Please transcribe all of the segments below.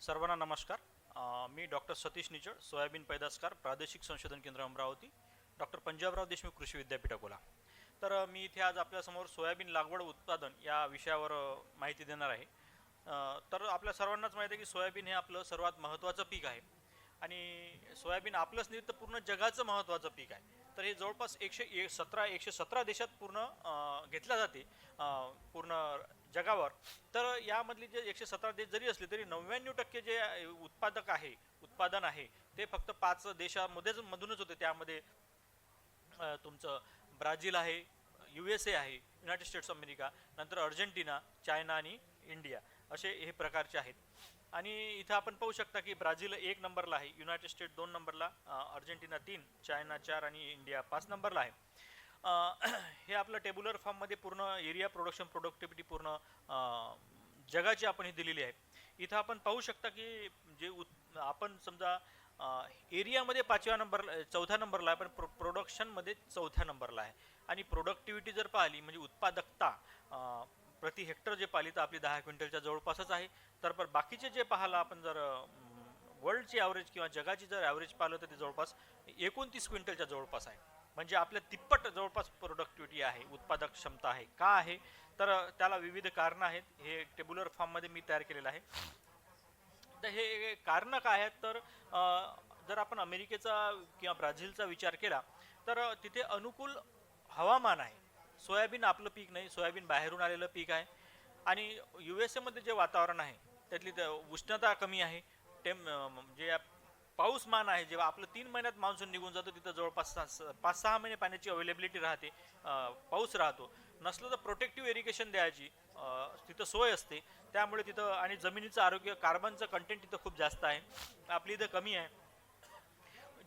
सर्वांना नमस्कार. मी doctor Satish Nichal, soybean पैदासकार, प्रादेशिक संशोधन केंद्र अमरावती, डॉक्टर पंजाबराव देशमुख कृषी विद्यापीठ अकोला. तर मी इथे आज आपल्यासमोर सोयाबीन लागवड उत्पादन या विषयावर माहिती देणार आहे. तर आपल्या सर्वांनाच माहिती आहे की सोयाबीन हे आपलं सर्वात महत्त्वाचं पीक आहे आणि सोयाबीन आपलंच नाही तर पूर्ण जगाचं महत्त्वाचं पीक आहे. तर हे जवळपास 117 देशात पूर्ण घेतल्या जाते पूर्ण जगावर. तर यामधली जे 117 देश जरी असले तरी 99% जे उत्पादन आहे ते फक्त 5 देशामध्येच मधूनच होते. त्यामध्ये तुमचं ब्राझील आहे, USA आहे, युनायटेड स्टेट्स ऑफ अमेरिका, नंतर अर्जेंटिना, चायना आणि इंडिया असे हे प्रकारचे आहेत. आणि इथं आपण पाहू शकता की ब्राझील 1 नंबरला आहे, युनायटेड स्टेट 2 नंबरला, अर्जेंटिना 3, चायना 4 आणि इंडिया 5 नंबरला आहे. हे आपलं टेब्युलर फॉर्ममध्ये पूर्ण एरिया प्रोडक्शन प्रोडक्टिव्हिटी पूर्ण जगाची आपण ही दिलेली आहे. इथं आपण पाहू शकता की जे आपण समजा एरियामध्ये 4थ्या नंबरला आहे, पण प्रोडक्शनमध्ये 4थ्या नंबरला आहे. आणि प्रोडक्टिव्हिटी जर पाहिली म्हणजे उत्पादकता प्रति हेक्टर जे पाहिली तर आपली 10 क्विंटलच्या जवळपासच आहे. तर पण बाकीचे जे पाहायला आपण जर वर्ल्डची ॲव्हरेज किंवा जगाची जर ॲव्हरेज पाहिलं तर ते जवळपास 29 क्विंटलच्या जवळपास आहे. म्हणजे आपल्या तिप्पट जवळपास प्रोडक्टिव्हिटी आहे, उत्पादक क्षमता आहे. का आहे तर त्याला विविध कारणं आहेत. हे टेब्युलर फॉर्ममध्ये मी तयार केलेलं आहे. तर हे कारणं काय आहेत तर जर आपण अमेरिकेचा किंवा ब्राझीलचा विचार केला तर तिथे अनुकूल हवामान आहे. सोयाबीन आपलं पीक नाही, सोयाबीन बाहेरून आलेलं पीक आहे. आणि USA मध्ये जे वातावरण आहे त्यातली उष्णता कमी आहे. जे पाऊसमान आहे, जेव्हा आपलं 3 महिन्यात मान्सून निघून जातो तिथं जवळपास 5-6 महिने पाण्याची अवेलेबिलिटी राहते, पाऊस राहतो. नसलं तर प्रोटेक्टिव्ह इरिगेशन द्यायची तिथं सोय असते. त्यामुळे तिथं आणि जमिनीचं आरोग्य, कार्बनचं कंटेंट तिथं खूप जास्त आहे, आपली इथं कमी आहे.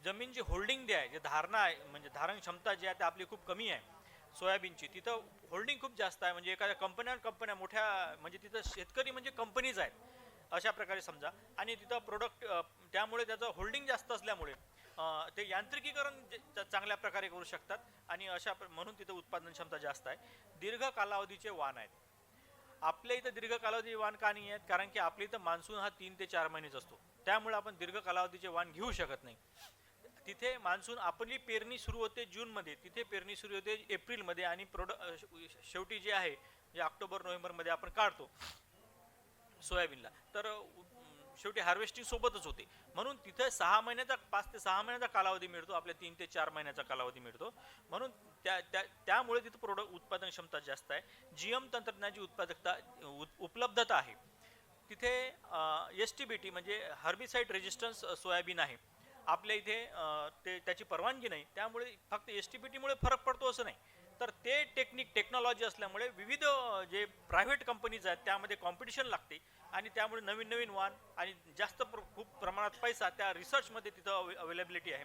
जमीनची होल्डिंग जी आहे, जे धारणा आहे म्हणजे धारण क्षमता जी आहे ती आपली खूप कमी आहे सोयाबीनची. तिथं होल्डिंग खूप जास्त आहे, म्हणजे एखाद्या कंपन्या मोठ्या, म्हणजे तिथं शेतकरी म्हणजे कंपनीज आहेत अशा प्रकारे समजा. आणि तिथं त्यामुळे त्याचं होल्डिंग जास्त असल्यामुळे ते यांत्रिकीकरण चांगल्या प्रकारे करू शकतात आणि म्हणून तिथं उत्पादन क्षमता जास्त आहे. दीर्घ कालावधीचे वाण आहेत. आपल्या इथं दीर्घ कालावधी वाण का नाही आहेत, कारण की आपल्या इथं मान्सून हा 3 ते 4 महिनेच असतो. त्यामुळे आपण दीर्घ कालावधीचे वाण घेऊ शकत नाही. तिथे मान्सून आपली पेरणी सुरू होते जूनमध्ये, तिथे पेरणी सुरू होते एप्रिलमध्ये आणि शेवटी जे आहे जे ऑक्टोबर नोव्हेंबरमध्ये आपण काढतो सोयाबीनला. तर शेवटी हार्वेस्टिंग सोबतच होते. म्हणून तिथे 5 ते 6 महिन्याचा कालावधी मिळतो, आपल्या 3 ते 4 महिन्याचा कालावधी मिळतो. म्हणून त्यामुळे तिथं उत्पादन क्षमता जास्त आहे. GM तंत्रज्ञानाची उपलब्धता आहे तिथे. STBT म्हणजे हर्बिसाइड रेजिस्टन्स सोयाबीन आहे आपल्या इथे, त्याची परवानगी नाही. त्यामुळे फक्त STBTमुळे फरक पडतो असं नाही, तर ते टेक्नॉलॉजी असल्यामुळे विविध जे प्रायव्हेट कंपनीज आहेत त्यामध्ये कॉम्पिटिशन लागते आणि त्यामुळे नवीन नवीन वाण आणि खूप प्रमाणात पैसा त्या रिसर्चमध्ये तिथं अवेलेबिलिटी आहे.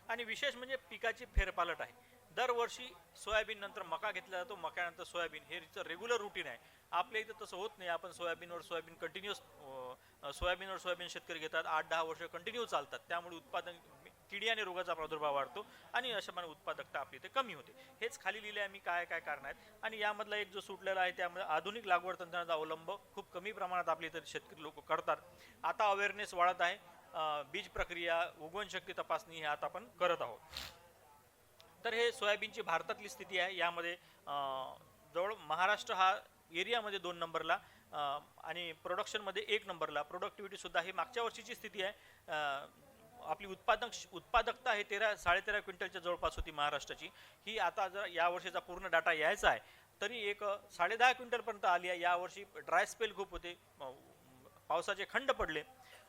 आणि विशेष म्हणजे पिकाची फेरपालट आहे. दरवर्षी सोयाबीन नंतर मका घेतला जातो, मक्यानंतर सोयाबीन, हे रेग्युलर रुटीन आहे. आपल्या इथं तसं होत नाही. आपण सोयाबीनवर सोयाबीन शेतकरी घेतात, 8-10 वर्ष कंटिन्यू चालतात. त्यामुळे उत्पादन, किडी आणि रोगाचा प्रादुर्भाव वाढतो आणि अशा उत्पादकता आपली इथे कमी होते. हेच खाली लिहिले आहे मी काय काय कारण आहेत. आणि यामधला एक जो सुटलेला आहे त्यामध्ये आधुनिक लागवड तंत्रज्ञानाचा अवलंब खूप कमी प्रमाणात आपल्या इथे शेतकरी लोक करतात. आता अवेअरनेस वाढत आहे. बीज प्रक्रिया, उगवण शक्ती तपासणी हे आता आपण करत आहोत. तर हे सोयाबीनची भारतातली स्थिती आहे. यामध्ये जवळ महाराष्ट्र हा एरियामध्ये 2 नंबरला आणि प्रोडक्शनमध्ये 1 नंबरला. प्रोडक्टिव्हिटीसुद्धा ही मागच्या वर्षीची स्थिती आहे. आपली उत्पादकता हे 13-13.5 क्विंटलच्या जवळपास होती महाराष्ट्राची. ही आता जर यावर्षीचा पूर्ण डाटा यायचा आहे तरी एक 10.5 क्विंटलपर्यंत आली आहे. यावर्षी ड्राय स्पेल खूप होते, पावसाचे खंड पडले.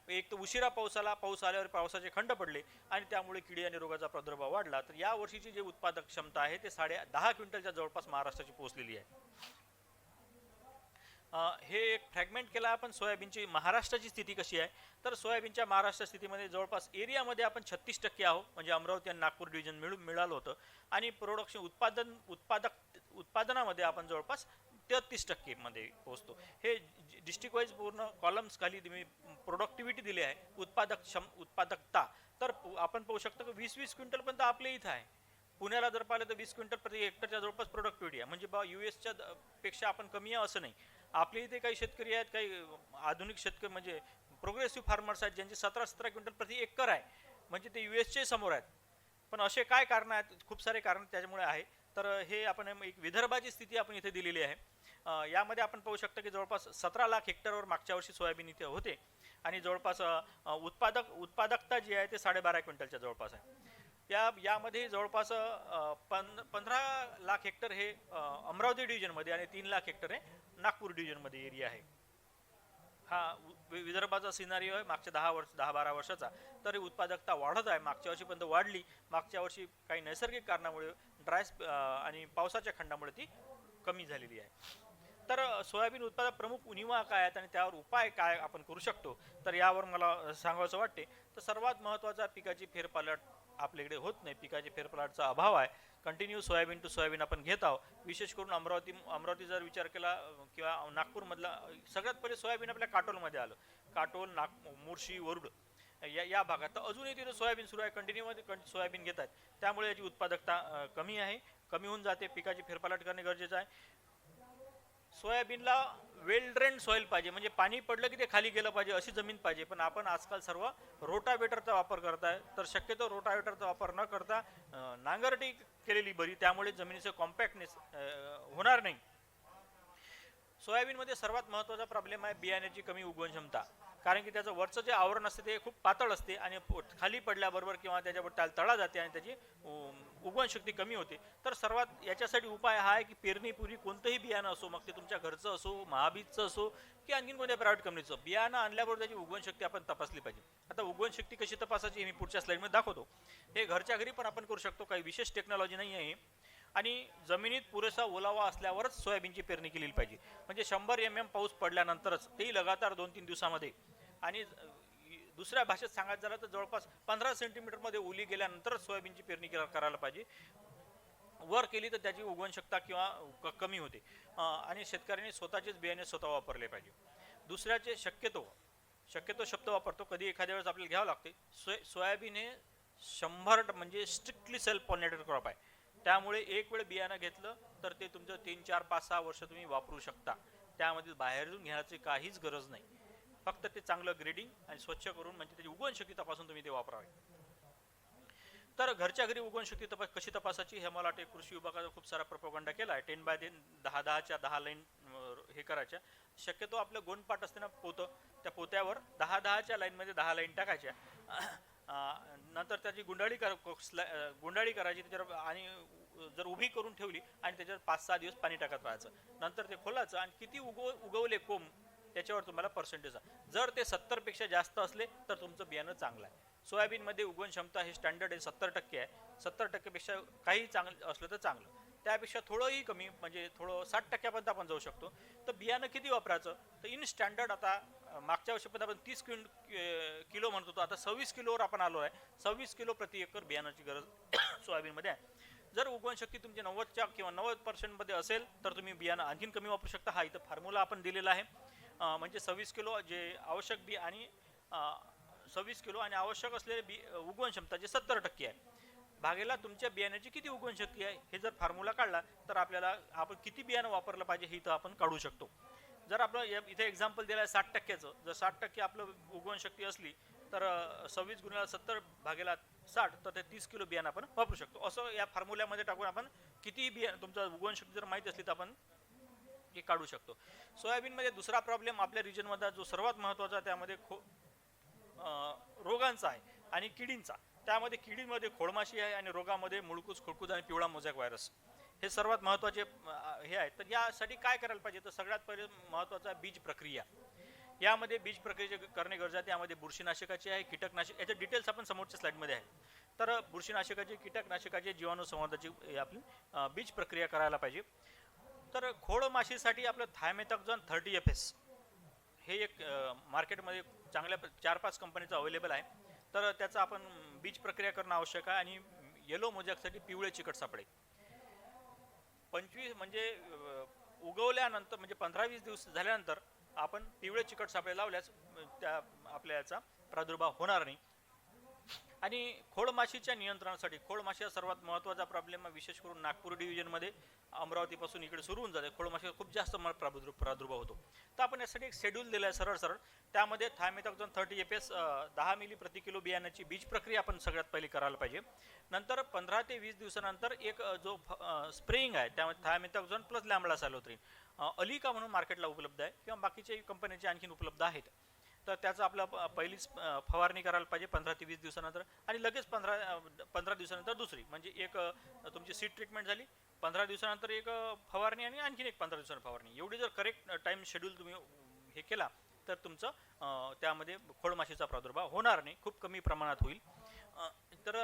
एक तर उशिरा पाऊस आल्यावर पावसाचे खंड पडले आणि त्यामुळे किडी आणि रोगाचा प्रादुर्भाव वाढला. तर या वर्षीची जी उत्पादक क्षमता आहे ते 10.5 क्विंटलच्या जवळपास महाराष्ट्राची पोहोचलेली आहे. हे एक फ्रॅगमेंट केला आपण सोयाबीनची महाराष्ट्राची स्थिती कशी आहे. तर सोयाबीनच्या महाराष्ट्र स्थितीमध्ये जवळपास एरियामध्ये आपण 36% आहोत, म्हणजे अमरावती आणि नागपूर डिव्हिजन मिळालं होतं. आणि उत्पादनामध्ये आपण जवळपास 33% मध्ये पोहोचतो. हे डिस्ट्रिक्ट वाईज पूर्ण कॉलम्स खाली तुम्ही प्रोडक्टिव्हिटी दिली आहे, उत्पादकता. तर आपण पाहू शकतो की 20-20 क्विंटलपर्यंत आपल्या इथं आहे. पुण्याला जर पाहिलं तर 20 क्विंटल प्रति हेक्टरच्या जवळपास प्रोडक्टिव्हिटी आहे. म्हणजे US पेक्षा आपण कमी आहे असं नाही. आपल्या इथे काही शेतकरी आहेत, काही आधुनिक शेतकरी म्हणजे प्रोग्रेसिव्ह फार्मर्स आहेत, ज्यांचे 17-17 क्विंटल प्रति एकर आहे, म्हणजे ते US समोर आहेत. पण असे काय कारण आहेत, खूप सारे कारण त्याच्यामुळे आहे. तर हे आपण एक विदर्भाची स्थिती आपण इथे दिलेली आहे. यामध्ये आपण पाहू शकता की जवळपास 17 लाख हेक्टरवर मागच्या वर्षी सोयाबीन इथे होते आणि जवळपास उत्पादकता जी आहे ते 12.5 क्विंटलच्या जवळपास आहे. यामध्ये जवळपास 15 लाख हेक्टर हे अमरावती डिव्हिजनमध्ये आणि 3 लाख हेक्टर हे नागपूर डिव्हिजनमध्ये एरिया आहे. हा विदर्भाचा सिनारिओ आहे मागच्या 10-12 वर्षाचा. तरी उत्पादकता वाढत आहे, मागच्या वर्षीपर्यंत वाढली. मागच्या वर्षी काही नैसर्गिक कारणामुळे आणि पावसाच्या खंडामुळे ती कमी झालेली आहे. तर सोयाबीन उत्पादक प्रमुख उणिवा काय आहेत आणि त्यावर उपाय काय आपण करू शकतो, तर यावर मला सांगायचं वाटते. तर सर्वात महत्त्वाचा पिकाची फेरपालट आपल्याकडे होत नाही, पिकाची फेरपालटचा अभाव आहे. कंटिन्यू सोयाबीन टू सोयाबीन आपण घेत आहोत. विशेष करून अमरावती जर विचार केला किंवा नागपूरमधला, सगळ्यात पहिले सोयाबीन आपल्या काटोलमध्ये आलं. काटोल, मुर्शी, वरुड या भागात तर अजूनही तिथे सोयाबीन सुरू आहे, कंटिन्यूमध्ये सोयाबीन घेत आहेत. त्यामुळे याची उत्पादकता कमी होऊन जाते. पिकाची फेरपालट करणे गरजेचं आहे. सोयाबीनला वेल ड्रेन सॉइल पाहिजे, म्हणजे पाणी पडलं की ते खाली गेलं पाहिजे अशी जमीन पाहिजे. पण आपण आजकाल सर्व रोटावेटरचा वापर करताय, तर शक्यतो रोटावेटरचा वापर न करता नांगरटी केलेली बरी, त्यामुळे जमिनीचं कॉम्पॅक्टनेस होणार नाही. सोयाबीनमध्ये सर्वात महत्त्वाचा प्रॉब्लेम आहे बियाण्याची कमी उगवण क्षमता. कारण की त्याचं वरचं जे आवरण असते ते खूप पातळ असते आणि खाली पडल्याबरोबर किंवा त्याच्यावर त्याला तळा जाते आणि त्याची उगवण शक्ती कमी होते. तर सर्वात याच्यासाठी उपाय हा आहे की पेरणीपूर्वी कोणतंही बियाणं असो, मग ते तुमच्या घरचं असो, महाबीजचं असो की आणखीन कोणत्या प्रायव्हेट कंपनीचं बियाणं आणल्याबरोबर त्याची उगवण शक्ती आपण तपासली पाहिजे. आता उगवण शक्ती कशी तपासायची हे मी पुढच्या स्लाईडमध्ये दाखवतो. हे घरच्या घरी पण आपण करू शकतो, काही विशेष टेक्नॉलॉजी नाही आहे. आणि जमिनीत पुरेसा ओलावा असल्यावरच सोयाबीनची पेरणी केली पाहिजे. म्हणजे 100 mm पाऊस पडल्यानंतरच, तेही लगातार 2-3 दिवसामध्ये. आणि दुसऱ्या भाषेत सांगायचं झालं तर जवळपास 15 सेंटीमीटरमध्ये ओली गेल्यानंतरच सोयाबीनची पेरणी करायला पाहिजे. वर केली तर त्याची उगवण शक्ती किंवा कमी होते. आणि शेतकऱ्यांनी स्वतःचेच बियाणे स्वतः वापरले पाहिजे. दुसऱ्याचे शक्यतो शब्द वापरतो, कधी एखाद्या वेळेस आपल्याला घ्यावं लागते. सोयाबीन हे 100 म्हणजे स्ट्रिक्टली सेल्फ पॉलिनेटेड क्रॉप आहे. त्यामुळे एक वेळ बियाणं घेतलं तर ते तुमचं 3, 4, 5, 6 वर्ष तुम्ही वापरू शकता. त्यामध्ये बाहेरून घ्यायची काहीच गरज नाही. फक्त ते चांगलं ग्रेडिंग आणि स्वच्छ करून म्हणजे त्याची उगवण शक्ती तपासून तुम्ही ते वापरावे. तर घरच्या घरी उगवण शक्ती कशी तपासायची हे मला वाटते कृषी विभागाचा खूप सारा प्रोपगंडा केला आहे. 10x10 10-10च्या 10 लाईन हे करायच्या. शक्यतो आपलं गोंडपाट असते ना, पोतं, त्या पोत्यावर 10-10च्या लाईनमध्ये 10 लाईन टाकायच्या. नंतर त्याची गुंडाळी करायची त्याच्यावर, आणि जर उभी करून ठेवली आणि त्याच्यावर 5-6 दिवस पाणी टाकत राहायचं. नंतर ते खोलायचं आणि किती उगवले कोंब त्याच्यावर तुम्हाला पर्सेंटेज. जर ते 70पेक्षा जास्त असले तर तुमचं बियाणं चांगलं आहे. सोयाबीनमध्ये उगवण क्षमता हे स्टँडर्ड आहे 70% आहे. 70%पेक्षा काही चांगलं असलं तर चांगलं, त्यापेक्षा थोडंही कमी म्हणजे थोडं 60%पर्यंत आपण जाऊ शकतो. तर बियाणं किती वापरायचं, तर इन स्टँडर्ड आता मागच्या वर्षीपर्यंत आपण 30 किलो म्हणत होतो, आता 26 किलोवर आपण आलो आहे. 26 किलो प्रति एकर बियाणाची गरज सोयाबीनमध्ये आहे. जर उगवण शक्ती तुमची 90च्या किंवा 90% असेल तर तुम्ही बियाणं आणखीन कमी वापरू शकता. हा इथं फॉर्म्युला आपण दिलेला आहे. म्हणजे 26 किलो जे आवश्यक बी आणि 26 किलो आणि आवश्यक असलेले उगवण क्षमता जे 70% आहे, भागेला तुमच्या बियाण्याची किती उगवण शक्ती आहे, हे जर फॉर्म्युला काढला तर आपल्याला आपण किती बियाणं वापरलं पाहिजे हे इथं आपण काढू शकतो. जर आपलं इथे एक्झाम्पल दिलं आहे 60%चं, जर 60% आपलं उगवण शक्ती असली तर 26 × 70 भागेला 60, तर ते 30 किलो बियाणं आपण वापरू शकतो. असं या फॉर्म्युल्यामध्ये टाकून आपण किती बियाणं तुमचा उगवण शक्ती जर माहिती असली तर आपण हे काढू शकतो. सोयाबीनमध्ये दुसरा प्रॉब्लेम आपल्या रिजनमध्ये जो सर्वात महत्त्वाचा त्यामध्ये रोगांचा आहे आणि किडींचा. त्यामध्ये किडीमध्ये खोडमाशी आहे आणि रोगामध्ये मुळकूस, खुडकूस आणि पिवळा मोझॅक व्हायरस हे सर्वात महत्त्वाचे हे आहेत. तर यासाठी काय करायला पाहिजे, तर सगळ्यात पहिले महत्त्वाचा बीज प्रक्रिया. यामध्ये बीज प्रक्रिया करणे गरजेचे आहे. त्यामध्ये बुरशीनाशकाची आहे, कीटकनाशक, याचे डिटेल्स आपण समोरच्या स्लाईडमध्ये आहे. तर बुरशीनाशकाची, कीटकनाशकाची, जीवाणूसंवर्धनाची आपली बीज प्रक्रिया करायला पाहिजे. तर खोडमाशीसाठी आपलं थायमेथॉक्झॉन 30FS हे एक मार्केटमध्ये चांगल्या 4-5 कंपनीचं अवेलेबल आहे. तर त्याचं आपण बीज प्रक्रिया करणं आवश्यक आहे. आणि येलो मोजॅकसाठी पिवळे चिकट सापळे 25 म्हणजे उगवल्यानंतर म्हणजे 15-20 दिवस झाल्यानंतर आपण पिवळे चिकट सापळे लावल्यास त्या आपल्या याचा प्रादुर्भाव होणार नाही. आणि खोडमाशीच्या नियंत्रणासाठी, खोडमाशी हा सर्वात महत्त्वाचा प्रॉब्लेम विशेष करून नागपूर डिव्हिजनमध्ये अमरावतीपासून इकडे सुरू होऊन जाते. खोडमाशीचा खूप जास्त प्रादुर्भाव होतो. तर आपण यासाठी एक शेड्यूल दिलं आहे सरळ सरळ. त्यामध्ये थायमेथॉक्झोन 30 एफएस 10 मिली प्रति किलो बियाण्याची बीज प्रक्रिया आपण सगळ्यात पहिली करायला पाहिजे. नंतर 15 ते 20 दिवसानंतर एक जो स्प्रेइंग आहे त्यामध्ये थायमेथॉक्झोन प्लस लॅम्बडा सॅलोथ्रिन अलिका म्हणून मार्केटला उपलब्ध आहे किंवा बाकीच्या कंपन्यांचे आणखीन उपलब्ध आहेत. तर त्याचं आपलं पहिलीच फवारणी करायला पाहिजे 15 ते 20 दिवसानंतर. आणि लगेच 15 दिवसानंतर दुसरी, म्हणजे एक तुमची सीड ट्रीटमेंट झाली, 15 दिवसानंतर एक फवारणी आणि आणखीन एक 15 दिवसांनी फवारणी. एवढी जर करेक्ट टाईम शेड्यूल तुम्ही हे केला तर तुमचं त्यामध्ये खोडमाशीचा प्रादुर्भाव होणार नाही, खूप कमी प्रमाणात होईल. तर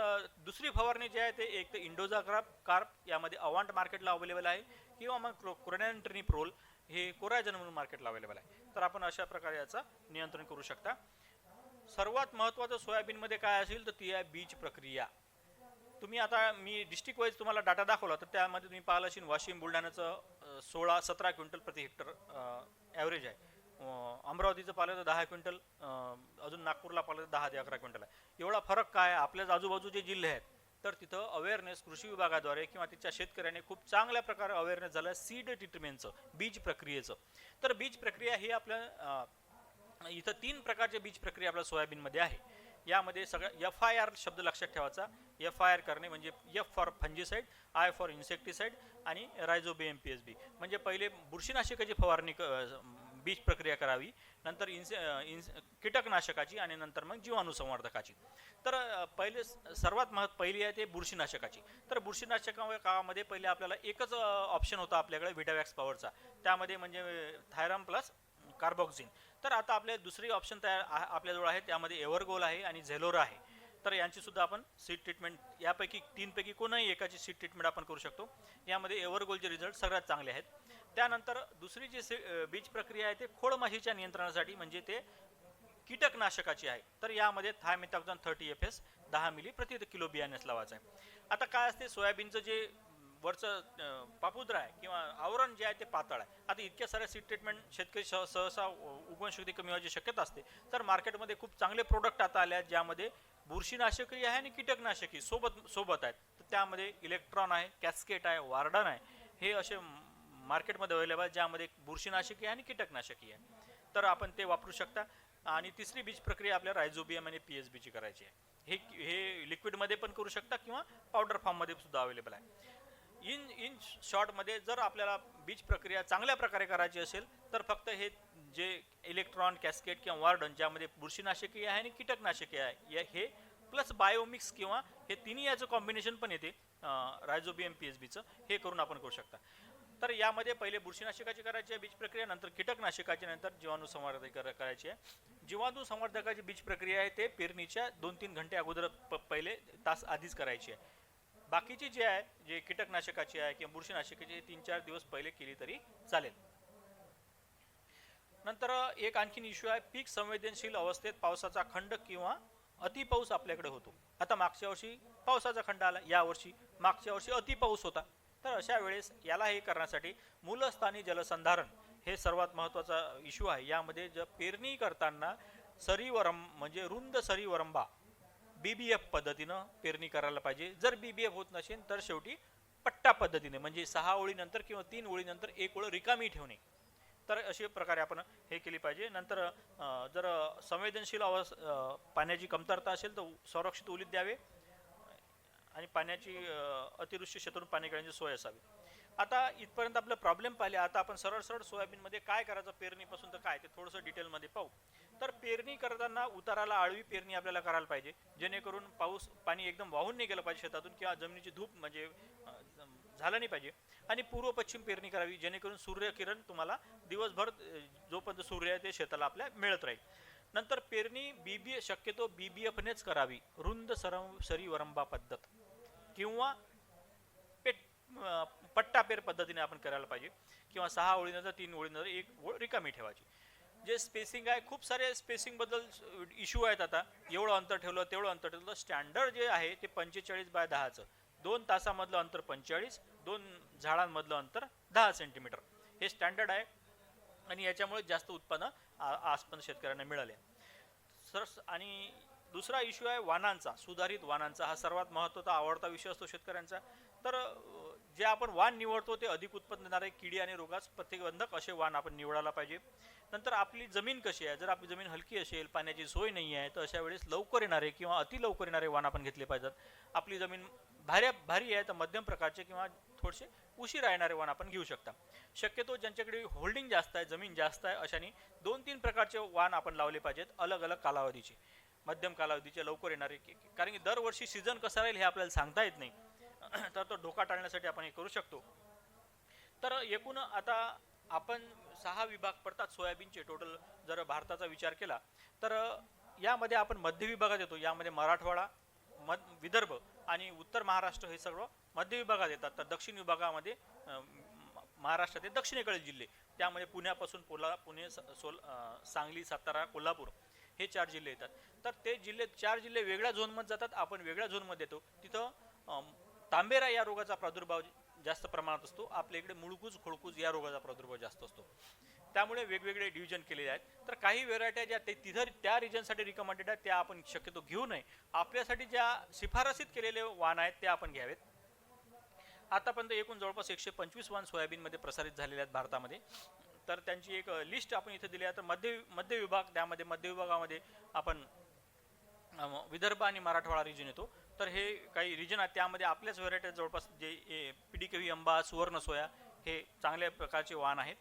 दुसरी फवारणी जी आहे ते एक तर इंडोजा कार्प यामध्ये अवांट मार्केटला अवेलेबल आहे, किंवा मग क्रोनॅन्ट्रिनिप्रोल हे कोरायजन म्हणून मार्केटला अवेलेबल आहे. तर आपण अशा प्रकारे याचा नियंत्रण करू शकता. सर्वात महत्त्वाचं सोयाबीनमध्ये काय असेल तर ती आहे बीज प्रक्रिया. तुम्ही आता मी डिस्ट्रिक्ट वाईज तुम्हाला डाटा दाखवला तर त्यामध्ये तुम्ही पाहिलं असेल वाशिम बुलढाण्याचं 16-17 क्विंटल प्रति हेक्टर ॲव्हरेज आहे. अमरावतीचं पाहिलं तर 10 क्विंटल, अजून नागपूरला पाहिलं तर 10 ते 11 क्विंटल आहे. एवढा फरक काय? आपल्याच आजूबाजूचे जिल्हे आहेत. तर तिथं अवेअरनेस कृषी विभागाद्वारे किंवा तिच्या शेतकऱ्याने खूप चांगल्या प्रकारे अवेअरनेस झालं सीड ट्रीटमेंटचं, बीज प्रक्रियेचं. तर बीज प्रक्रिया ही आपल्या इथं 3 प्रकारचे बीज प्रक्रिया आपल्या सोयाबीनमध्ये आहे. यामध्ये सगळं FIR शब्द लक्षात ठेवायचा. FIR करणे म्हणजे F for fungicide, I for insecticide आणि रायझोबियम PSB, म्हणजे पहिले बुरशीनाशकाची फवारणी बीज प्रक्रिया करावी, नंतर कीटकनाशकाची आणि नंतर मग जीवाणुसंवर्धकाची. तर पहिले सर्वात पहिली आहे ते बुरशीनाशकाची. तर बुरशीनाशकामध्ये पहिले आपल्याला एकच ऑप्शन होता आपल्याकडे विटावॅक्स पॉवरचा, त्यामध्ये म्हणजे थायराम प्लस कार्बोक्सिन. तर आता आपले दुसरी ऑप्शन तयार आपल्याजवळ आहे, त्यामध्ये एव्हरगोल आहे आणि झेलोरा आहे. तर यांची सुद्धा आपण सीड ट्रीटमेंट यापैकी 3 पैकी कोणाही एकाची सीड ट्रीटमेंट आपण करू शकतो. यामध्ये एव्हरगोलचे रिझल्ट सगळ्यात चांगले आहेत. त्यानंतर दुसरी जी बीज प्रक्रिया आहे ते खोडमाशीच्या नियंत्रणासाठी, म्हणजे ते कीटकनाशकाची आहे. तर यामध्ये थायमेथॉक्झोन 30 एफएस 10 मिली प्रति किलो बियाण्यास लावायचं आहे. आता काय असते, सोयाबीनचं जे वरचं पापुद्र आहे किंवा आवरण जे आहे ते पातळ आहे. आता इतक्या साऱ्या सीड ट्रीटमेंट शेतकरी सहसा उगवणशक्ती कमी व्हायची शक्यता असते. तर मार्केटमध्ये खूप चांगले प्रोडक्ट आता आले आहेत, ज्यामध्ये बुरशीनाशकही आहे आणि कीटकनाशकही सोबत आहेत. तर त्यामध्ये इलेक्ट्रॉन आहे, कॅस्केट आहे, वार्डन आहे, हे असे मार्केटमध्ये अवेलेबल आहे, ज्यामध्ये बुरशीनाशकी आहे आणि कीटकनाशकी आहे. तर आपण ते वापरू शकता. आणि तिसरी बीज प्रक्रिया आपल्या रायझोबियम आणि PSB ची करायची आहे. हे लिक्विडमध्ये पण करू शकता किंवा पावडर फॉर्ममध्ये सुद्धा अवेलेबल आहे. इन शॉर्टमध्ये जर आपल्याला बीज प्रक्रिया चांगल्या प्रकारे करायची असेल तर फक्त हे जे इलेक्ट्रॉन, कॅस्केट किंवा वार्डन, ज्यामध्ये बुरशीनाशकी आहे आणि कीटकनाशके आहे, हे प्लस बायोमिक्स किंवा हे तिन्ही याचं कॉम्बिनेशन पण येते रायझोबियम PSBचं, हे करून आपण करू शकता. तर यामध्ये पहिले बुरशीनाशकाची करायची आहे बीज प्रक्रिया, नंतर कीटकनाशकाची, नंतर जीवाणुसंवर्धक करायची आहे. जीवाणुसंवर्धकाची बीज प्रक्रिया आहे ते पेरणीच्या 2-3 घंटे अगोदर पहिले तास आधीच करायची आहे. बाकीची जे आहे, जे कीटकनाशकाची आहे किंवा बुरशीनाशकाची, 3-4 दिवस पहिले केली तरी चालेल. नंतर एक आणखीन इश्यू आहे, पीक संवेदनशील अवस्थेत पावसाचा खंड किंवा अतिपाऊस आपल्याकडे होतो. आता मागच्या वर्षी पावसाचा खंड आला, यावर्षी मागच्या वर्षी अतिपाऊस होता. तर अशा वेळेस याला हे करण्यासाठी मूलस्थानी जलसंधारण हे सर्वात महत्त्वाचा इश्यू आहे. यामध्ये पेरणी करताना म्हणजे रुंद सरीवरंबा BBF पद्धतीनं पेरणी करायला पाहिजे. जर BBF होत नसेल तर शेवटी पट्टा पद्धतीने, म्हणजे 6 ओळीनंतर किंवा 3 ओळीनंतर एक ओळ रिकामी ठेवणे. तर अशा प्रकारे आपण हे केली पाहिजे. नंतर जर संवेदनशील पाण्याची कमतरता असेल तर संरक्षित ओलीत द्यावे आणि पाण्याची अतिवृष्टी क्षेत्रातून पाणी काढण्याची सोय असावी. आता इथपर्यंत आपलं प्रॉब्लेम पाहिले. आता आपण सरळ सोयाबीनमध्ये काय करायचं पेरणीपासून तर काय ते थोडंसं डिटेलमध्ये पाहू. तर पेरणी करताना उताराला आळवी पेरणी आपल्याला करायला पाहिजे, जेणेकरून पाणी एकदम वाहून नाही गेलं पाहिजे शेतातून किंवा जमिनीची धूप म्हणजे झालं नाही पाहिजे. आणि पूर्व पश्चिम पेरणी करावी, जेणेकरून सूर्यकिरण तुम्हाला दिवसभर जोपर्यंत सूर्य आहे ते शेताला आपल्या मिळत राहील. नंतर पेरणी शक्यतो BBFनेच करावी, रुंद सरीवरंबा पद्धत किंवा पट्टा पेर पद्धतीने आपण करायला पाहिजे, किंवा 6 ओळीनंतर 3 ओळीनंतर एक ओळ रिकामी ठेवायची. जे स्पेसिंग आहे, खूप सारे स्पेसिंग बद्दल इश्यू आहेत. आता एवढं अंतर ठेवलं तेवढं अंतर ठेवलं. स्टँडर्ड जे आहे ते 45x10चं, 2 तासामधलं अंतर 45, 2 झाडांमधलं अंतर 10 सेंटीमीटर हे स्टँडर्ड आहे. आणि याच्यामुळे जास्त उत्पन्न आजपर्यंत शेतकऱ्यांना मिळाले. आणि दुसरा इश्यू आहे वाणांचा, सुधारित वाणांचा. हा सर्वात महत्त्वाचा आवडता विषय असतो शेतकऱ्यांचा. तर जे आपण वाण निवडतो ते अधिक उत्पन्न देणारे, किडी आणि रोगास प्रतिबंधक असे वाण आपण निवडायला पाहिजे. नंतर आपली जमीन कशी आहे, जर आपली जमीन हलकी असेल, पाण्याची सोय नाही आहे, तर अशा वेळेस लवकर येणारे किंवा अति लवकर येणारे वाण आपण घेतले पाहिजेत. आपली जमीन भारी आहे तर मध्यम प्रकारचे किंवा थोडेसे उशिरा येणारे वाण आपण घेऊ शकता. शक्यतो ज्यांच्याकडे होल्डिंग जास्त आहे, जमीन जास्त आहे, अशाने 2-3 प्रकारचे वाण आपण लावले पाहिजेत, अलग अलग कालावधीचे, मध्यम कालावधीचे, लवकर येणारे. कारण की दरवर्षी सीझन कसा राहील हे आपल्याला सांगता येत नाही. तर तो धोका टाळण्यासाठी आपण हे करू शकतो. तर एकूण आता आपण 6 विभाग पडतात सोयाबीनचे टोटल. जर भारताचा विचार केला तर यामध्ये आपण मध्य विभागात येतो. यामध्ये मराठवाडा, विदर्भ आणि उत्तर महाराष्ट्र हे सर्व मध्य विभागात येतात. तर दक्षिण विभागामध्ये महाराष्ट्रातील दक्षिणेकडील जिल्हे, त्यामध्ये पुण्यापासून पुणे, सांगली, सातारा, कोल्हापूर हे 4 जिल्हे येतात. तर ते 4 जिल्हे वेगळ्या झोनमध्ये जातात, आपण वेगळ्या झोनमध्ये येतो. तिथं तांबेरा या रोगाचा प्रादुर्भाव जास्त प्रमाणात असतो. आपल्या इकडे मुळकूज, खोळकूज या रोगाचा प्रादुर्भाव जास्त असतो. त्यामुळे वेगवेगळे डिव्हिजन केलेले आहेत. तर काही व्हेरायट्या ज्या तिथं त्या रिजनसाठी रिकमेंडेड आहेत त्या आपण शक्यतो घेऊ नये. आपल्यासाठी ज्या शिफारसीत केलेले वाण आहेत ते आपण घ्यावेत. आतापर्यंत एकूण जवळपास 125 वाण सोयाबीनमध्ये प्रसारित झालेले आहेत भारतामध्ये. तर त्यांची एक लिस्ट आपण इथे दिली आहे. तर मध्य विभाग, त्यामध्ये मध्य विभागामध्ये आपण विदर्भ आणि मराठवाडा रिजन येतो. तर हे काही रिजन आहेत, त्यामध्ये आपल्याच व्हेरायटी जवळपास जे PDKV अंबा, सुवर्ण सोया हे चांगल्या प्रकारचे वाण आहेत.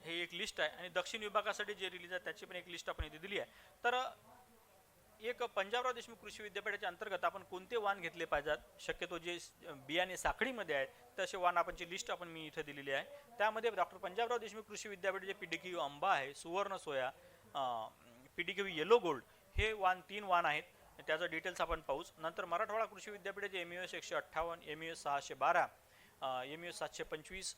हे एक लिस्ट आहे. आणि दक्षिण विभागासाठी जे रिलीज आहे त्याची पण एक लिस्ट आपण इथे दिली आहे. तर एक पंजाबराव देशमुख कृषी विद्यापीठाच्या अंतर्गत आपण कोणते वाण घेतले पाहिजेत, शक्यतो जे बियाणे साखळीमध्ये आहेत तसे वाण आपणची लिस्ट आपण मी इथे दिलेली आहे. त्यामध्ये डॉक्टर पंजाबराव देशमुख कृषी विद्यापीठ जे PDKV अंबा आहे, सुवर्ण सोया, PDKV येलो गोल्ड हे 3 वाण आहेत. त्याचं डिटेल्स आपण पाहूच. नंतर मराठवाडा कृषी विद्यापीठाचे MES 158, MES 612, MES 725,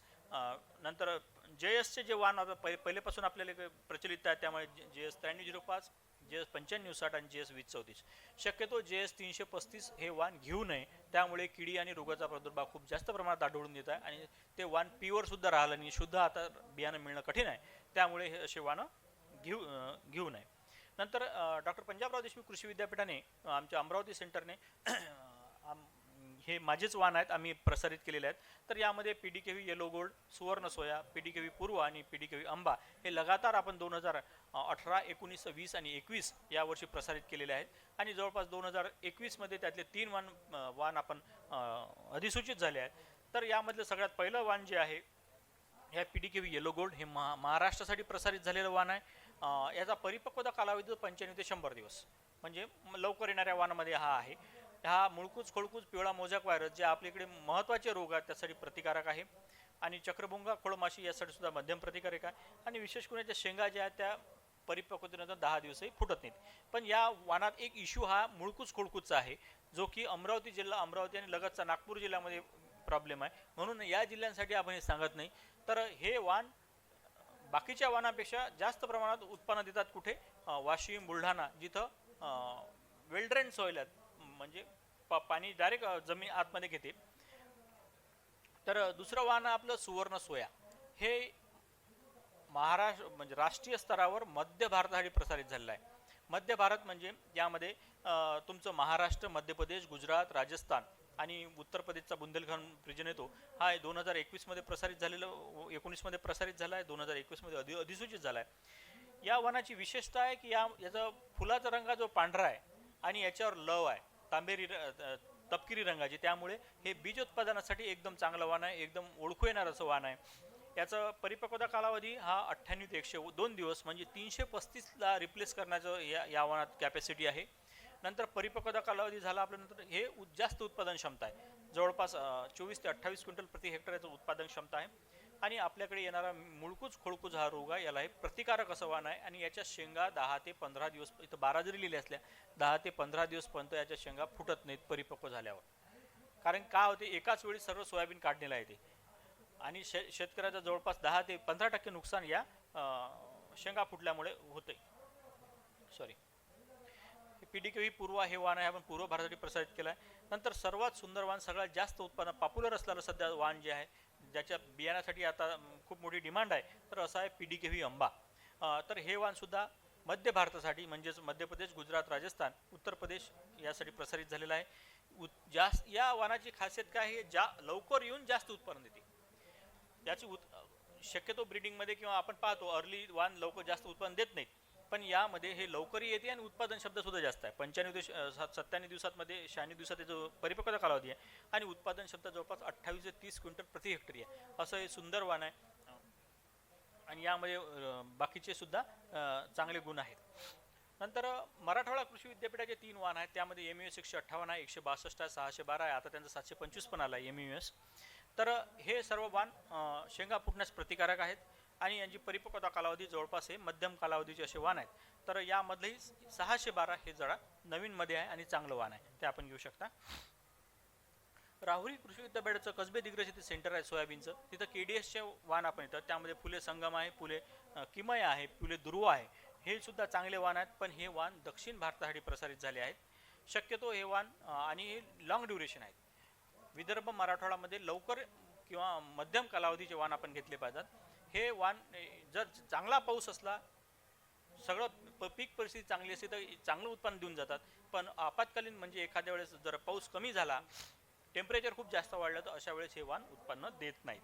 नंतर JS चे जे वाण आता पहिलेपासून आपल्याला प्रचलित आहे, त्यामुळे JS 9305, JS 9560 आणि JS 2034. शक्यतो JS 335 हे वाण घेऊ नये. त्यामुळे किडी आणि रोगाचा प्रादुर्भाव खूप जास्त प्रमाणात आढळून येत आहे आणि ते वाण प्युअर सुद्धा राहिलं नाही, शुद्ध आता बियाणं मिळणं कठीण आहे. त्यामुळे हे असे वाण घेऊ नये. नंतर डॉक्टर पंजाबराव देशमुख कृषी विद्यापीठाने आमच्या अमरावती सेंटरने हे माझेच वाण आहेत, आम्ही प्रसारित केलेले आहेत. तर यामध्ये PDKV येलो गोल्ड, सुवर्ण सोया, PDKV पूर्व आणि PDKV अंबा हे लगातार आपण 2018, 19, 20 आणि 21 या वर्षी प्रसारित केलेले आहेत. आणि जवळपास 2021 मध्ये त्यातले 3 वाण आपण अधिसूचित झाले आहेत. तर यामधलं सगळ्यात पहिलं वाण जे आहे ह्या PDKV येलो गोल्ड हे महाराष्ट्रासाठी प्रसारित झालेलं वाण आहे. याचा परिपक्वता कालावधी 95 ते 100 दिवस, म्हणजे लवकर येणाऱ्या वाणामध्ये हा आहे. हा मुळकूज, खोळकूज, पिवळा मोझॅक व्हायरस जे आपल्याकडे महत्त्वाचे रोग आहेत त्यासाठी प्रतिकारक आहे. आणि चक्रभुंगा, खोळमाशी यासाठी सुद्धा मध्यम प्रतिकारक आहे. आणि विशेष करून याच्या शेंगा ज्या आहेत त्या परिपक्वतेनंतर 10 दिवसही फुटत नाहीत. पण या वाणात एक इश्यू हा मुळकूज खोळकूजचा आहे, जो की अमरावती आणि लगतचा नागपूर जिल्ह्यामध्ये प्रॉब्लेम आहे. म्हणून या जिल्ह्यांसाठी आपण हे सांगत नाही. तर हे वाण बाकीच्या वाणापेक्षा जास्त प्रमाणात उत्पन्न देतात कुठे, वाशिम, बुलढाणा, जिथं वेल ड्रेन सॉइल आहेत, म्हणजे पाणी डायरेक्ट जमीन आतमध्ये घेते. तर दुसरं वाण आपलं सुवर्ण सोया. हे महाराष्ट्र म्हणजे राष्ट्रीय स्तरावर मध्य भारतासाठी प्रसारित झालेलं आहे. मध्य भारत म्हणजे यामध्ये तुमचं महाराष्ट्र, मध्य प्रदेश, गुजरात, राजस्थान आणि उत्तर प्रदेशचा बुंदेलखंड रिजन येतो. हा 2021 मध्ये प्रसारित झालेलं, 19 मध्ये प्रसारित झाला आहे, 2021 मध्ये अधिसूचित झाला आहे. या वनाची विशेषता आहे की याचा फुलाचा रंग जो पांढरा आहे आणि याच्यावर लव आहे, तपकिरी रंगाची. त्यामुळे हे बीज उत्पादनासाठी एकदम चांगलं वाण आहे, एकदम ओळखू येणार असं वाण आहे. याचा परिपक्वता कालावधी हा 98 ते 102 दिवस, म्हणजे 335ला रिप्लेस करण्याचं या वाणात कॅपॅसिटी आहे. नंतर परिपक्वता कालावधी झाला आपल्यानंतर हे जास्त उत्पादन क्षमता आहे, जवळपास 24 ते 28 क्विंटल प्रति हेक्टर याचं उत्पादन क्षमता आहे. आणि आपल्याकडे येणारा मुळकूज खोळकूज हा रोग आहे, याला हे प्रतिकारक असं वाण आहे. आणि याच्या शेंगा 10 ते 15 दिवस, इथं 12 जरी लिहिले असल्या 10 ते 15 दिवसपर्यंत याच्या शेंगा फुटत नाहीत परिपक्व झाल्यावर. कारण काय होते, एकाच वेळी सर्व सोयाबीन काढणीला येते आणि शेतकऱ्याचं जवळपास 10 ते 15% नुकसान या शेंगा फुटल्यामुळे होते. PDKV पूर्व हे वाण आहे, आपण पूर्व भारतासाठी प्रसारित केलं आहे. नंतर सर्वात सुंदर वाण, सगळ्यात जास्त उत्पन्न पॉप्युलर असलेलं सध्या वाण जे आहे, ज्याच्या बियाण्यासाठी आता खूप मोठी डिमांड आहे, तर असं आहे PDKV अंबा. तर हे वाण सुद्धा मध्य भारतासाठी म्हणजेच मध्य प्रदेश, गुजरात, राजस्थान, उत्तर प्रदेश यासाठी प्रसारित झालेला आहे. जास्त या वाणाची खासियत काय आहे, लवकर येऊन जास्त उत्पादन देते. याची शक्यतो ब्रीडिंगमध्ये किंवा आपण पाहतो अर्ली वाण लवकर जास्त उत्पादन देत नाहीत, पण यामध्ये हे लवकरही येते आणि उत्पादन शब्द सुद्धा जास्त आहे. 97 दिवसांमध्ये 96 दिवसात त्याचा परिपक्वता कालावधी आहे आणि उत्पादन शब्द जवळपास 28 ते 30 क्विंटल प्रति हेक्टरी आहे. असं हे सुंदर वाण आहे आणि यामध्ये बाकीचे सुद्धा चांगले गुण आहेत. नंतर मराठवाडा कृषी विद्यापीठाचे 3 वाण आहेत. त्यामध्ये MUS 158 आहे, 162 आहे, 612 आहे, आता त्यांचा 725 पण आला आहे MUS. तर हे सर्व वाण शेंगा फुटण्यास प्रतिकारक आहेत आणि यांची परिपक्वता कालावधी जवळपास हे मध्यम कालावधीचे असे वाण आहेत. तर यामधलेही 612 हे जरा नवीनमध्ये आहे आणि चांगलं वाण आहे, ते आपण घेऊ शकता. राहुरी कृषी विद्यापीठाचं कसबे दिग्रज येथे सेंटर आहे सोयाबीनचं. तिथं KDSचे वाण आपण येतं. त्यामध्ये फुले संगम आहे, फुले किमय आहे, फुले दुर्वा आहे. हे सुद्धा चांगले वाण आहेत, पण हे वाण दक्षिण भारतासाठी प्रसारित झाले आहेत. शक्यतो हे वाण आणि हे लॉंग ड्युरेशन आहेत. विदर्भ मराठवाड्यामध्ये लवकर किंवा मध्यम कालावधीचे वाण आपण घेतले पाहिजेत. हे वाण जर चांगला पाऊस असला, सगळं पीक परिस्थिती चांगली असते तर चांगलं उत्पन्न देऊन जातात. पण आपत्कालीन म्हणजे एखाद्या वेळेस जर पाऊस कमी झाला, टेम्परेचर खूप जास्त वाढलं, तर अशा वेळेस हे वाण उत्पन्न देत नाहीत.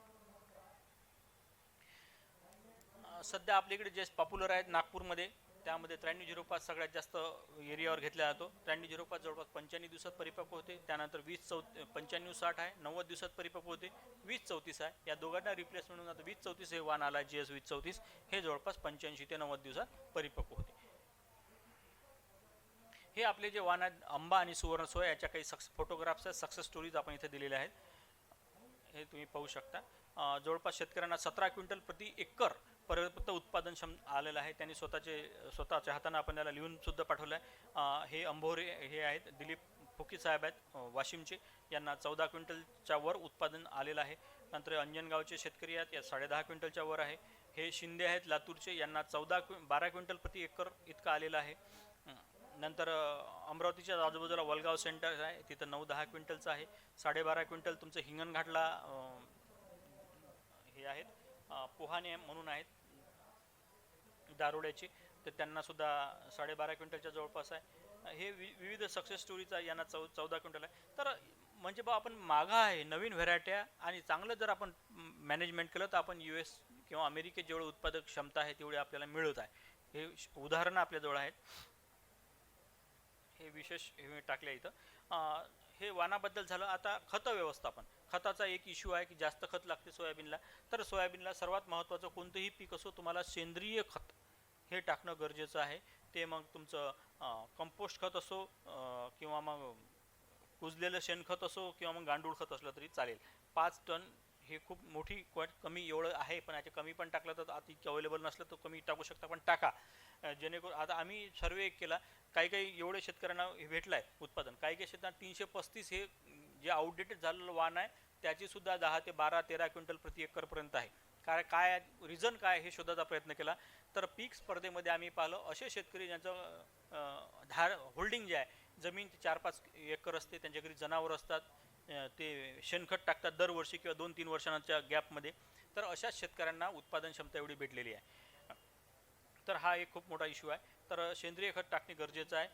सध्या आपल्याकडे जे पॉप्युलर आहेत नागपूरमध्ये, त्यामध्ये 9305 सगळ्यात जास्त एरियावर घेतला जातो. 9305 जवळपास 95 दिवसात परिपक्व होते. त्यानंतर 9560 आहे, 90 दिवसात परिपक्व होते. 2034 आहे, या दोघांना रिप्लेस म्हणून आता 2034 हे वाण आला. GS 2034 हे जवळपास 85 ते 90 दिवसात परिपक्व होते. हे आपले जे वाण आहेत आंबा आणि सुवर्ण सोया, याच्या काही फोटोग्राफ्स आहेत, सक्सेस स्टोरीज आपण इथे दिलेल्या आहेत, हे तुम्ही पाहू शकता. जवळपास शेतकऱ्यांना 17 क्विंटल प्रति एकर पर्याप्त उत्पादन आलेलं आहे. त्यांनी स्वतःच्या हाताने आपण त्याला लिहून सुद्धा पाठवलं आहे. हे अंभोरे हे आहेत, दिलीप फुकी साहेब आहेत वाशिमचे, यांना 14 क्विंटलच्या वर उत्पादन आलेलं आहे. नंतर अंजनगावचे शेतकरी आहेत, या 10.5 क्विंटलच्या वर आहे. हे शिंदे आहेत लातूरचे, यांना 12 क्विंटल प्रति एकर इतकं आलेलं आहे. नंतर अमरावतीच्या आजूबाजूला वलगाव सेंटर आहे, तिथं 9-10 क्विंटलचं आहे. 12.5 क्विंटल तुमचं हिंगणघाटला हे आहेत, पोहाणे म्हणून आहेत दारोड्याचे, तर त्यांना सुद्धा 12.5 क्विंटलच्या जवळपास आहे. हे विविध सक्सेस स्टोरीचा यांना 14 क्विंटल आहे. तर म्हणजे बा आपण मागं आहे नवीन व्हरायट्या, आणि चांगलं जर आपण मॅनेजमेंट केलं तर आपण US किंवा अमेरिकेत जेवढं उत्पादक क्षमता आहे तेवढे आपल्याला मिळत आहे. हे उदाहरणं आपल्याजवळ आहेत, हे विशेष हे टाकले इथं. हे वाणाबद्दल झालं. आता खत व्यवस्थापन, खताचा एक इश्यू आहे की जास्त खत लागते सोयाबीनला. तर सोयाबीनला सर्वात महत्त्वाचं कोणतंही पीक असो, तुम्हाला सेंद्रिय खत हे टाकणं गरजेचं आहे. ते मग तुमचं कंपोस्ट खत असो किंवा मग कुजलेलं शेणखत असो किंवा मग गांडूळ खत असलं तरी चालेल. 5 टन हे खूप मोठी कमी एवढं आहे, पण याचे कमी पण टाकलं तर आता इतकं अवेलेबल नसलं तर कमी टाकू शकता, पण टाका. जेणेकरून आता आम्ही सर्वे केला, काही एवढे शेतकऱ्यांना हे भेटलं आहे उत्पादन. काही शेतकऱ्यांना 335 हे जे आउटडेटेड झालेलं वाण आहे त्याची सुद्धा 10 ते 12-13 क्विंटल प्रति एकरपर्यंत आहे. काय रिझन काय हे शोधायचा प्रयत्न केला, तर पीक स्पर्धेमध्ये आम्ही पाहिलं असे शेतकरी ज्यांचं होल्डिंग जे आहे, जमीन 4-5 एकर असते, त्यांच्या घरी जनावर असतात, ते शेणखत टाकतात दरवर्षी किंवा 2-3 वर्षांच्या गॅपमध्ये, तर अशाच शेतकऱ्यांना उत्पादन क्षमता एवढी भेटलेली आहे. तर हा एक खूप मोठा इश्यू आहे. तर सेंद्रिय खत टाकणे गरजेचं आहे.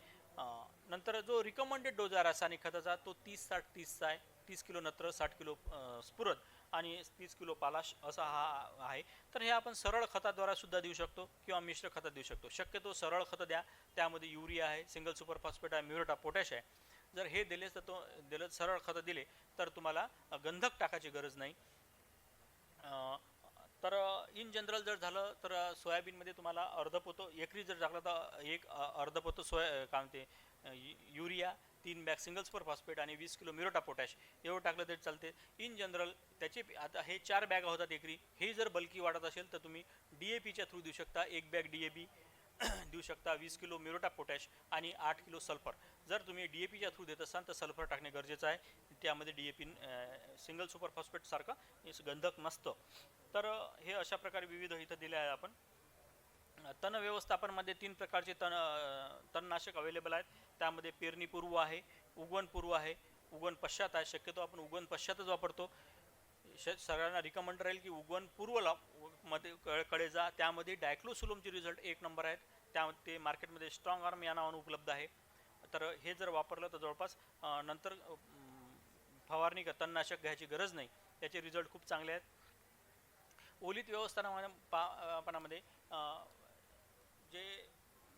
नंतर जो रिकमेंडेड डोज आहे रासायनिक खताचा तो 30-60-30चा आहे. 30 किलो नत्र, 60 किलो स्फुरद आणि 30 किलो पालाश असा हा आहे. तर हे आपण सरळ खताद्वारा सुद्धा देऊ शकतो किंवा मिश्र खतात देऊ शकतो. शक्यतो सरळ खतं द्या, त्यामध्ये युरिया आहे, सिंगल सुपर फॉस्फेट आहे, म्युरेट आहे, पोटॅश आहे. जर हे दिलेच तर सरळ खतं दिले तर तुम्हाला गंधक टाकायची गरज नाही. तर इन जनरल जर झालं तर सोयाबीनमध्ये तुम्हाला अर्धपोतं एकरी जर टाकलं तर एक अर्धपोतं काय म्हणते urea, 3 bag single super phosphate आणि 20 किलो म्युरेट पोटॅश एवढं टाकलं तरी चालते. इन जनरल त्याचे आता हे 4 बॅग होतात एकरी. हे जर बल्की वाढत असेल तर तुम्ही DAPच्या थ्रू देऊ शकता. 1 बॅग DAP देऊ शकता, 20 किलो म्युरेट पोटॅश आणि 8 किलो सल्फर. जर तुम्ही DAPच्या थ्रू देत असाल तर सल्फर टाकणे गरजेचं आहे. त्यामध्ये DAP सिंगल सुपर फॉस्फेट सारखं गंधक नसतं. तर हे अशा प्रकारे विविध इथं दिले आहे आपण. तण व्यवस्थापनमध्ये 3 प्रकारचे तणनाशक अवेलेबल आहेत. त्यामध्ये पेरणीपूर्व आहे, उगवणपूर्व आहे, उगवण पश्चात आहे. शक्यतो आपण उगवण पश्चातच वापरतो. सगळ्यांना रिकमेंड राहील की उगवणपूर्वला मध्ये कडे जा. त्यामध्ये डायक्लोसुलोमचे रिझल्ट 1 नंबर आहेत. ते मार्केटमध्ये स्ट्रॉंग आर्म या नावानं उपलब्ध आहे. तर हे जर वापरलं तर जवळपास नंतर फवारणी तणनाशक घ्यायची गरज नाही. त्याचे रिझल्ट खूप चांगले आहेत. ओलीत व्यवस्थापनामध्ये जे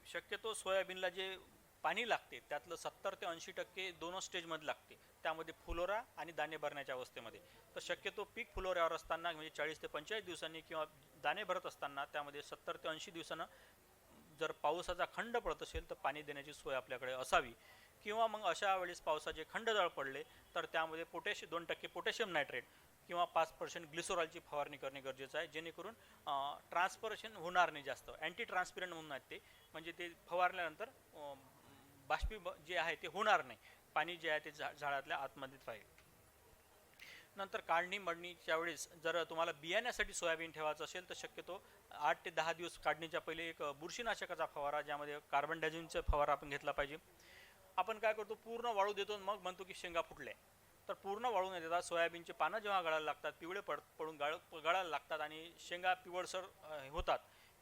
शक्यतो सोयाबीनला जे पाणी लागते त्यातलं 70 ते 80% दोनच स्टेजमध्ये लागते, त्यामध्ये फुलोरा आणि दाणे भरण्याच्या अवस्थेमध्ये. तर शक्यतो पीक फुलोऱ्यावर असताना म्हणजे 40 ते 45 दिवसांनी किंवा दाणे भरत असताना त्यामध्ये 70 ते 80 दिवसानं जर पावसाचा खंड पडत असेल तर पाणी देण्याची सोय आपल्याकडे असावी. किंवा मग अशा वेळेस पावसाचे खंड जळ पडले तर त्यामध्ये 2% पोटॅशियम नायट्रेट किंवा 5% ग्लिसोरॉलची फवारणी करणे गरजेचं आहे, जेणेकरून ट्रान्सपरेशन होणार नाही जास्त. अँटी ट्रान्सपिरंट म्हणून आहेत ते, म्हणजे ते फवारल्यानंतर जे आहे ते होणार नाही, पाणी जे आहे ते झाडातल्या आतमध्येच राहील. नंतर काढणी मळणीच्या वेळेस जर तुम्हाला बियाण्यासाठी सोयाबीन ठेवायचं असेल तर शक्यतो 8 ते 10 दिवस काढणीच्या पहिले एक बुरशीनाशकाचा फवारा, ज्यामध्ये कार्बन डायझिनचा फवारा आपण घेतला पाहिजे. आपण काय करतो, पूर्ण वाळू देतो, मग म्हणतो की शेंगा फुटल्या. तर पूर्ण वाळू न देता सोयाबीनचे पानं जेव्हा गळायला लागतात, पिवळे पडून गळायला लागतात आणि शेंगा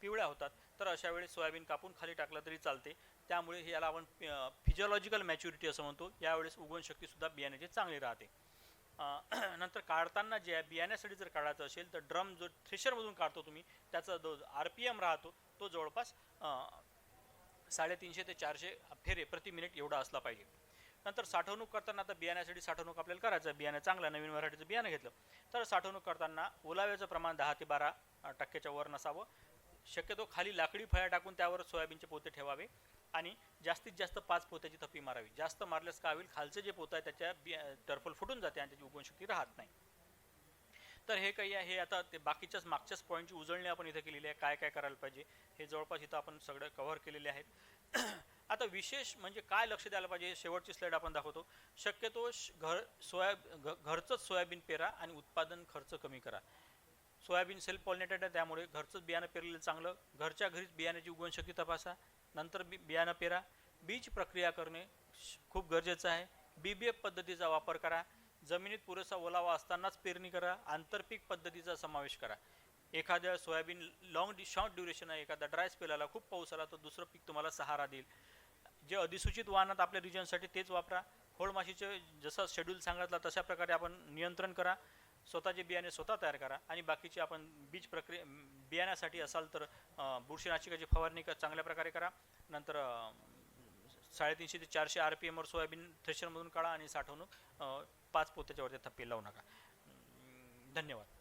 पिवळ्या होतात, तर अशा वेळी सोयाबीन कापून खाली टाकलं तरी चालते. त्यामुळे याला आपण फिजिओलॉजिकल मॅच्युरिटी असं म्हणतो. यावेळेस उगवणशक्तीसुद्धा बियाण्याची चांगली राहते. नंतर काढताना जे आहे बियाण्यासाठी जर काढायचं असेल तर ड्रम जो थ्रेशरमधून काढतो तुम्ही, त्याचा जो RPM राहतो तो जवळपास 350 ते 400 फेरे प्रति मिनिट एवढा असला पाहिजे. नंतर साठवणूक करताना, आता बियाण्यासाठी साठवणूक आपल्याला करायचं, बियाणं चांगलं नवीन व्हरायटीचं बियाणं घेतलं तर साठवणूक करताना ओलाव्याचं प्रमाण 10 ते 12% वर नसावं. शक्यतो खाली लाकडी फळ्या टाकून त्यावर सोयाबीनचे पोते ठेवावे आणि जास्तीत जास्त 5 पोत्याची थप्पी मारावी. जास्त मारल्यास काय होईल, खालचं जे पोतं आहे त्याच्या टर्फल फुटून जाते आणि त्याची उगवणशक्ती राहत नाही. तर हे काही आहे, हे आता ते बाकीच्याच मागच्याच पॉईंटची उजळणी आपण इथं केलेली आहे. काय काय करायला पाहिजे हे जवळपास इथं आपण सगळं कव्हर केलेले आहेत. आता विशेष म्हणजे काय लक्ष द्यायला पाहिजे, शेवटची स्लाईड आपण दाखवतो. शक्यतो घरचंच सोयाबीन पेरा आणि उत्पादन खर्च कमी करा. सोयाबीन सेल्फ पॉलिनेटेड आहे, त्यामुळे घरचंच बियाणं पेरलेलं चांगलं. घरच्या घरीच बियाण्याची उगवणशक्ती तपासा, नंतर बियाणं पेरा. बीज प्रक्रिया करणे खूप गरजेचं आहे. BBF पद्धतीचा वापर करा. जमिनीत पुरेसा ओलावा असतानाच पेरणी करा. आंतरपीक पद्धतीचा समावेश करा. एखाद्या सोयाबीन शॉर्ट ड्युरेशन आहे, एखादा ड्राय स्पेल आला, खूप पाऊस आला, तर दुसरं पीक तुम्हाला सहारा देईल. जे अधिसूचित वाहनात आपल्या रिजनसाठी तेच वापरा. खोळमाशीचे जसं शेड्यूल सांगितलं तशा प्रकारे आपण नियंत्रण करा. स्वतःचे बियाणे स्वतः तयार करा आणि बाकीचे आपण बियाण्यासाठी असाल तर बुरशीनाशकाची फवारणी चांगल्या प्रकारे करा. नंतर 350 ते 400 RPM वर सोयाबीन थ्रेशरमधून काढा आणि साठवणूक 5 पोत्याच्या वरती थप्पी लावू नका. धन्यवाद.